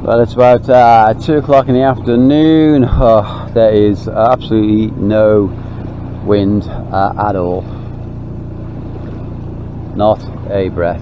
Well, it's about 2 o'clock in the afternoon. Oh, there is absolutely no wind at all. Not a breath.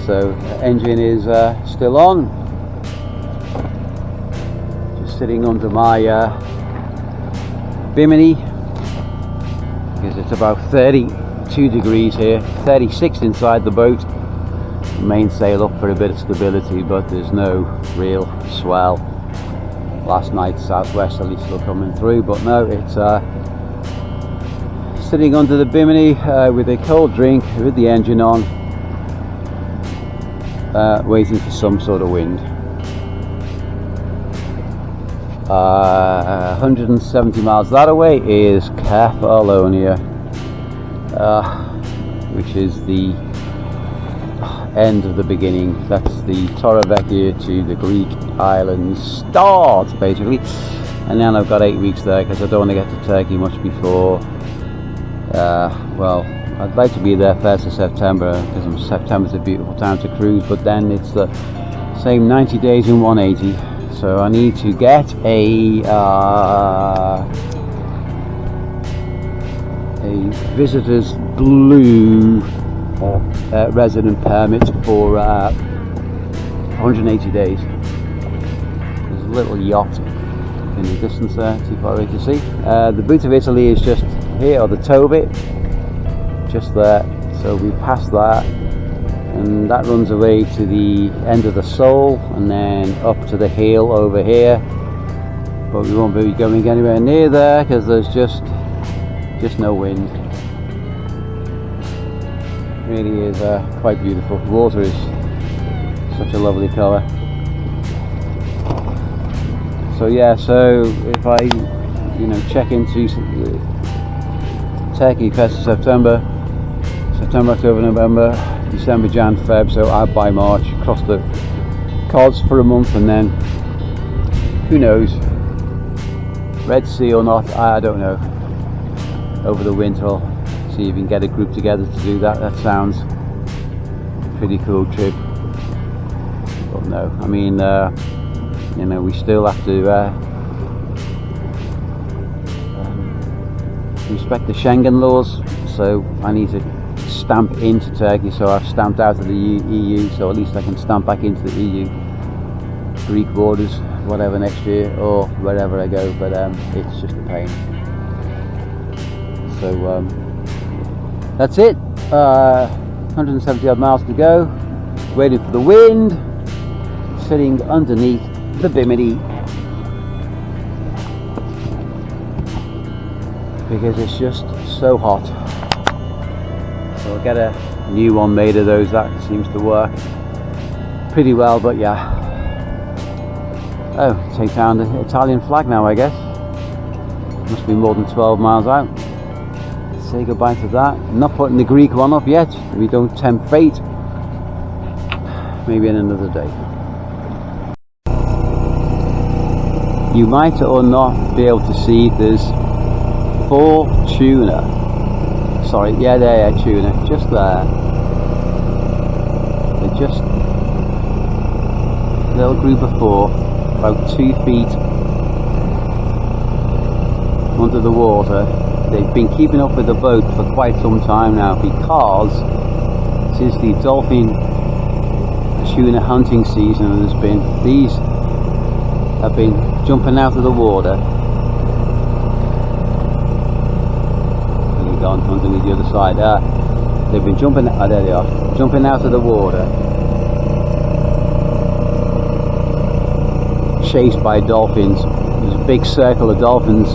So the engine is still on. Just sitting under my bimini because it's about 32 degrees here, 36 inside the boat. Mainsail up for a bit of stability, but there's no real swell. Last night southwesterly still coming through, but no, it's sitting under the bimini with a cold drink with the engine on, waiting for some sort of wind. 170 miles that away is Kephalonia, which is the end of the beginning. That's the Torrevecchia to the Greek islands start, basically. And then I've got 8 weeks there because I don't want to get to Turkey much before. Well, I'd like to be there 1st of September because September's a beautiful time to cruise, but then it's the same 90 days in 180. So I need to get a visitor's blue resident permit for 180 days. There's a little yacht in the distance there, too far away to see. The boot of Italy is just here, or the toe bit, just there. So we passed that, and that runs away to the end of the sole, and then up to the heel over here. But we won't be going anywhere near there because there's just no wind. Really is quite beautiful. The water is such a lovely colour. So yeah, so if I check into Turkey 1st of September, October, November, December, Jan, Feb, so out by March, cross the Cods for a month, and then who knows, Red Sea or not, I don't know. Over the winter, I'll see if we can get a group together to do that. That sounds a pretty cool trip. But no, I mean, we still have to respect the Schengen laws. So I need to stamp into Turkey. So I've stamped out of the EU. So at least I can stamp back into the EU, Greek borders, whatever, next year or wherever I go. But it's just a pain. So that's it. 170 odd miles to go. Waiting for the wind. Sitting underneath the bimini because it's just so hot. So I'll get a new one made of those. That seems to work pretty well. But yeah. Oh, take down the Italian flag now, I guess. Must be more than 12 miles out. Say goodbye to that. Not putting the Greek one up yet. We don't tempt fate. Maybe in another day. You might or not be able to see there's 4 tuna. Sorry, yeah, there, tuna. Just there. They're just a little group of 4, about 2 feet under the water. They've been keeping up with the boat for quite some time now because since the dolphin tuna hunting season has been, these have been jumping out of the water. They've gone underneath the other side. They've been jumping, there they are, jumping out of the water, chased by dolphins. There's a big circle of dolphins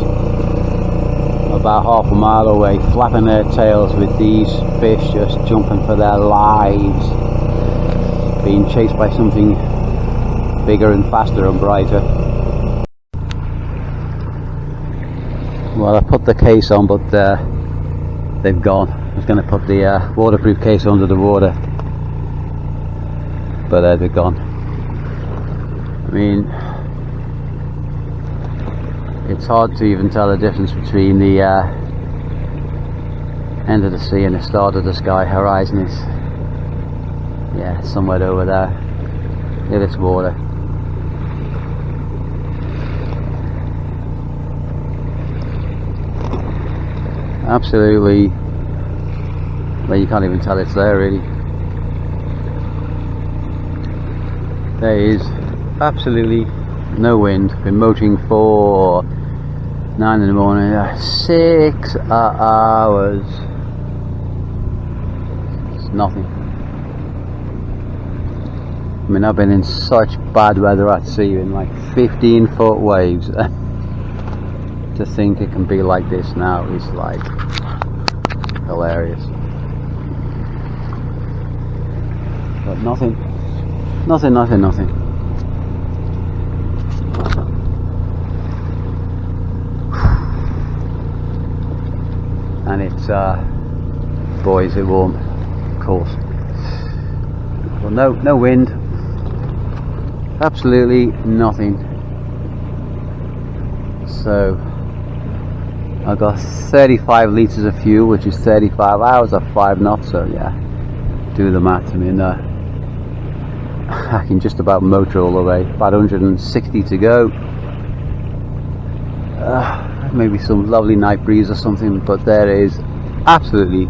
about half a mile away, flapping their tails, with these fish just jumping for their lives, being chased by something bigger and faster and brighter. Well, I put the case on, but they've gone. I was going to put the waterproof case under the water, but they're gone. I mean, it's hard to even tell the difference between the end of the sea and the start of the sky. Horizon is, yeah, somewhere over there. Near this water. Absolutely, well, you can't even tell it's there really. There is absolutely no wind. Been motoring for 9 in the morning, 6 hours. It's nothing. I mean, I've been in such bad weather at sea in like 15-foot waves. To think it can be like this now is like hilarious. But nothing. And it's boy is it warm, of course. Well, no wind, absolutely nothing. So I got 35 litres of fuel, which is 35 hours at 5 knots. So yeah, do the math. I mean, I can just about motor all the way. About 160 to go. Maybe some lovely night breeze or something, but there is absolutely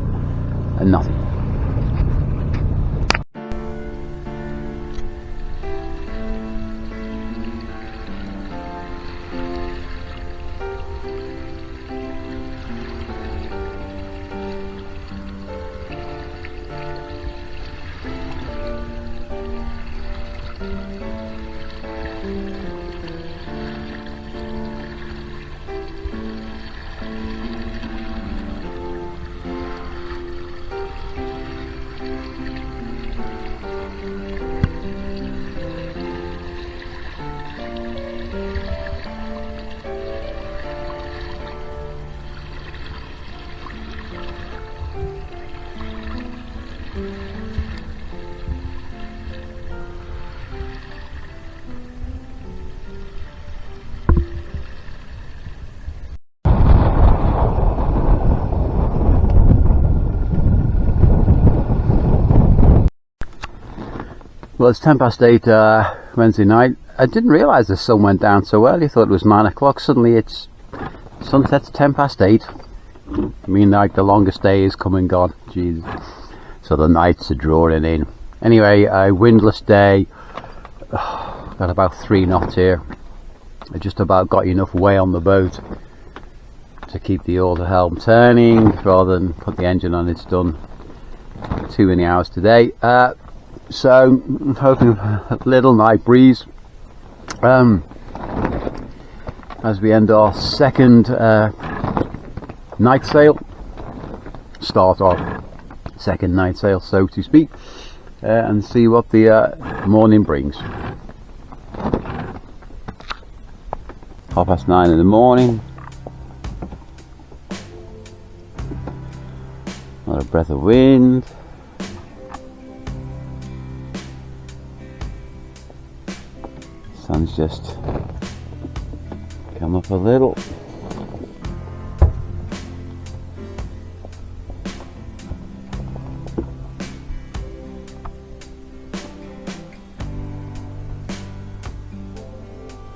nothing. Well, it's 8:10 Wednesday night. I didn't realise the sun went down so early. I thought it was 9 o'clock. Suddenly it's sunset's 8:10. I mean, like the longest day is come and gone. Jeez. So the nights are drawing in. Anyway, a windless day. Got about 3 knots here. I just about got enough way on the boat to keep the oar to helm turning rather than put the engine on. It's done too many hours today. So I'm hoping a little night breeze as we end our second night sail, start our second night sail, so to speak, and see what the morning brings. 9:30 in the morning. Not a breath of wind. Sun's just come up a little.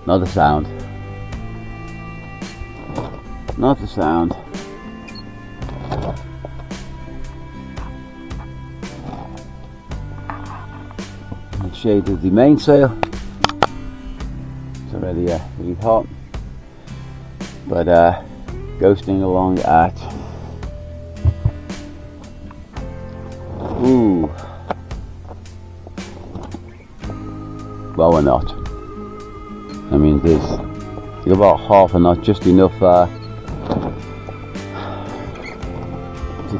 Not a sound. Not a sound. The shade of the mainsail. It's already really hot, but ghosting along at well, we're not. I mean, there's about half a knot, just enough to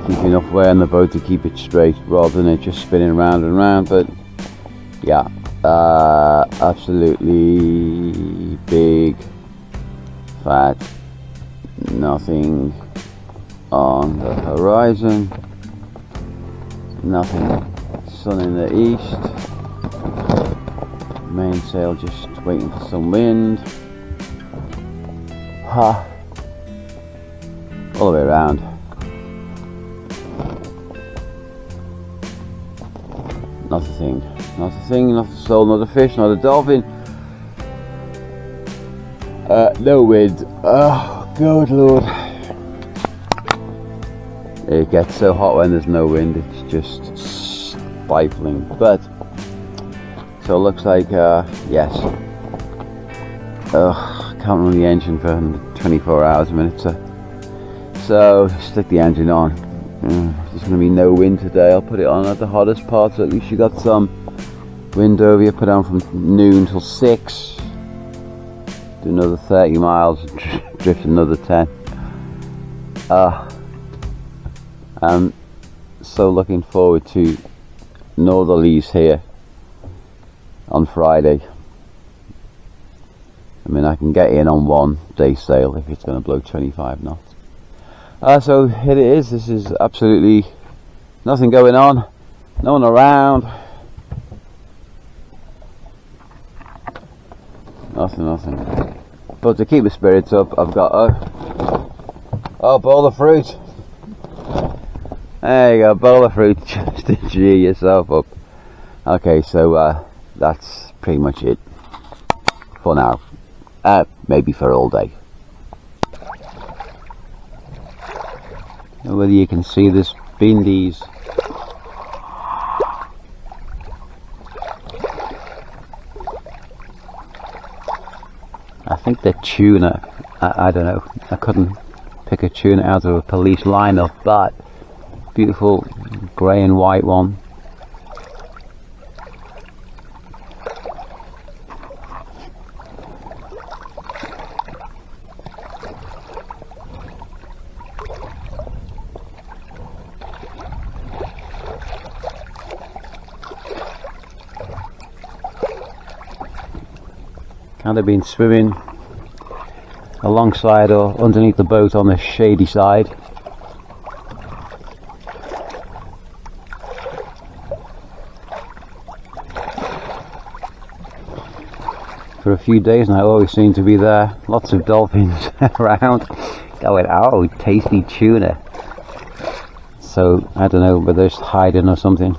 keep enough way on the boat to keep it straight rather than it just spinning round and round. But yeah, absolutely big fat nothing on the horizon, nothing, sun in the east, mainsail just waiting for some wind, all the way around. Not a thing. Not a thing, not a soul, not a fish, not a dolphin. No wind. Oh, good lord. It gets so hot when there's no wind, it's just stifling. But, so it looks like, yes. Can't run the engine for 24 hours a minute, so stick the engine on. There's going to be no wind today. I'll put it on at the hottest part, so at least you got some wind over you. Put on from noon till 6. Do another 30 miles, drift another 10. I'm so looking forward to northerlies here on Friday. I mean, I can get in on 1 day sail if it's going to blow 25 knots. So here it is. This is absolutely nothing going on, no one around, nothing. But to keep the spirits up, I've got a bowl of fruit. There you go, bowl of fruit, just to cheer yourself up. Okay, so that's pretty much it for now. Maybe for all day. Whether you can see this bindies. I think they're tuna. I don't know. I couldn't pick a tuna out of a police lineup, but beautiful grey and white one. Kind of been swimming alongside or underneath the boat on the shady side. For a few days now, I always seem to be there. Lots of dolphins around going, oh, tasty tuna. So I don't know, but they're just hiding or something.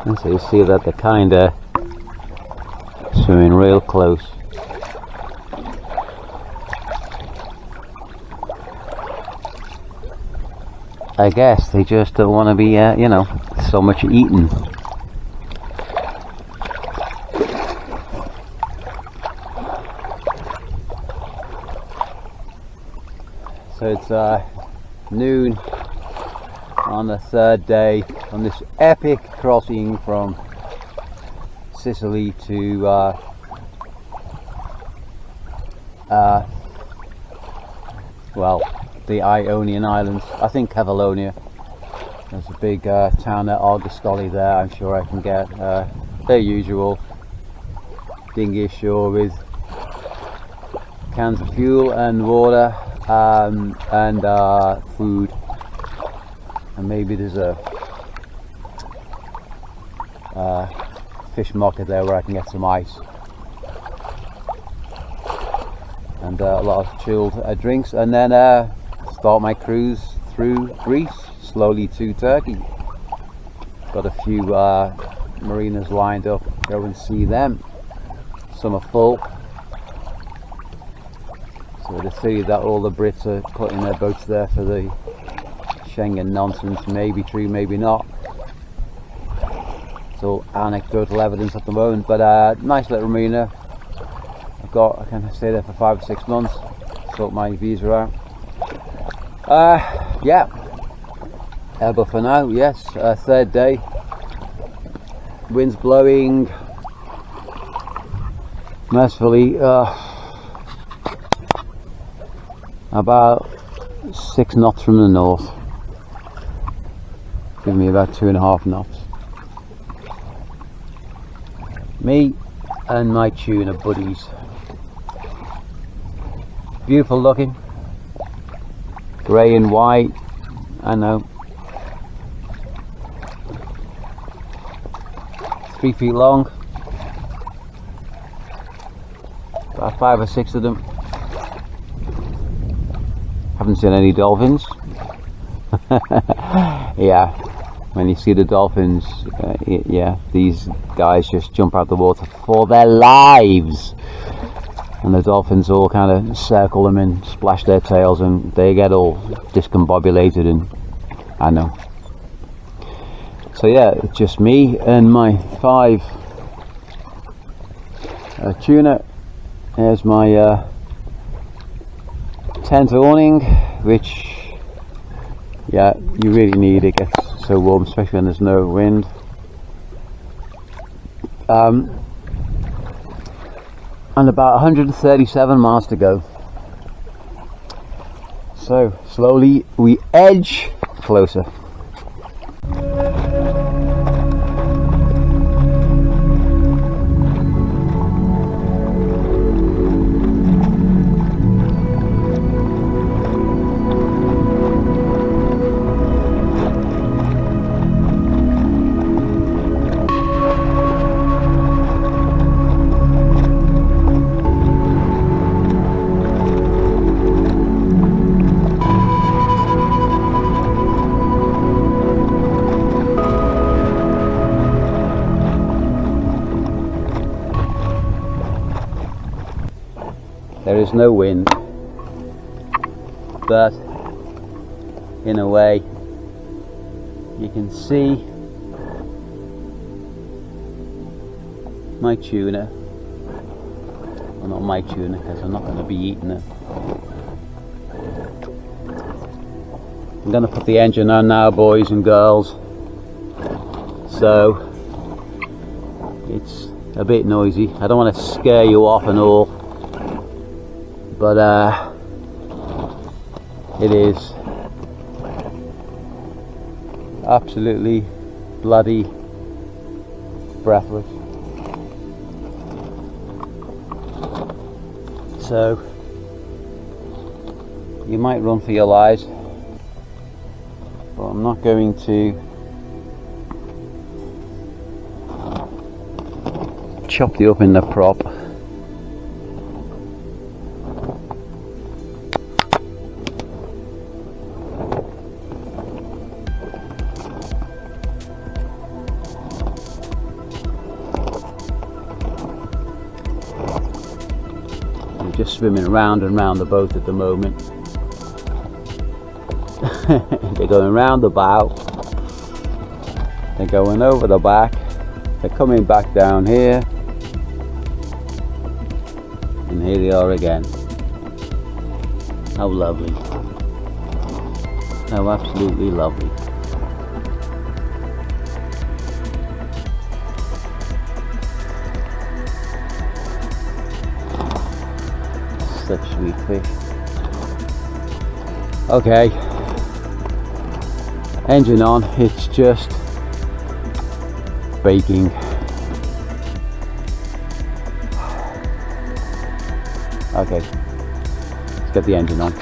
And so you see that they're kind of swimming real close. I guess they just don't want to be, you know, so much eaten. So it's noon on the third day on this epic crossing from Sicily to well, the Ionian Islands. I think Kephalonia. There's a big town at Argoscoli there. I'm sure I can get their usual dinghy ashore with cans of fuel and water and food. And maybe there's a fish market there where I can get some ice and a lot of chilled drinks, and then start my cruise through Greece slowly to Turkey. Got a few marinas lined up, go and see them. Some are full, so to see that all the Brits are putting their boats there for the Schengen nonsense may be true, maybe not. It's all anecdotal evidence at the moment, but nice little marina. I can stay there for 5 or 6 months, sort my visa out. Yeah. But for now, yes, third day. Wind's blowing mercifully about 6 knots from the north, giving me about 2.5 knots. Me and my tuna buddies. Beautiful looking, grey and white, I know. 3 feet long, about 5 or 6 of them. Haven't seen any dolphins. Yeah, when you see the dolphins, yeah, these guys just jump out the water for their lives, and the dolphins all kind of circle them and splash their tails, and they get all discombobulated, and I know. So yeah, it's just me and my 5 tuna. There's my tent awning, which, yeah, you really need. It gets so warm, especially when there's no wind. And about 137 miles to go. So slowly we edge closer. There is no wind, but in a way you can see my tuna. Well, not my tuna, because I'm not going to be eating it. I'm going to put the engine on now, boys and girls, so it's a bit noisy. I don't want to scare you off and all, but it is absolutely bloody breathless. So you might run for your lives, but I'm not going to chop you up in the prop. Just swimming round and round the boat at the moment. They're going round the bow, they're going over the back, they're coming back down here, and here they are again. How lovely. How absolutely lovely. Such sweet fish. Okay, engine on. It's just baking. Okay, let's get the engine on.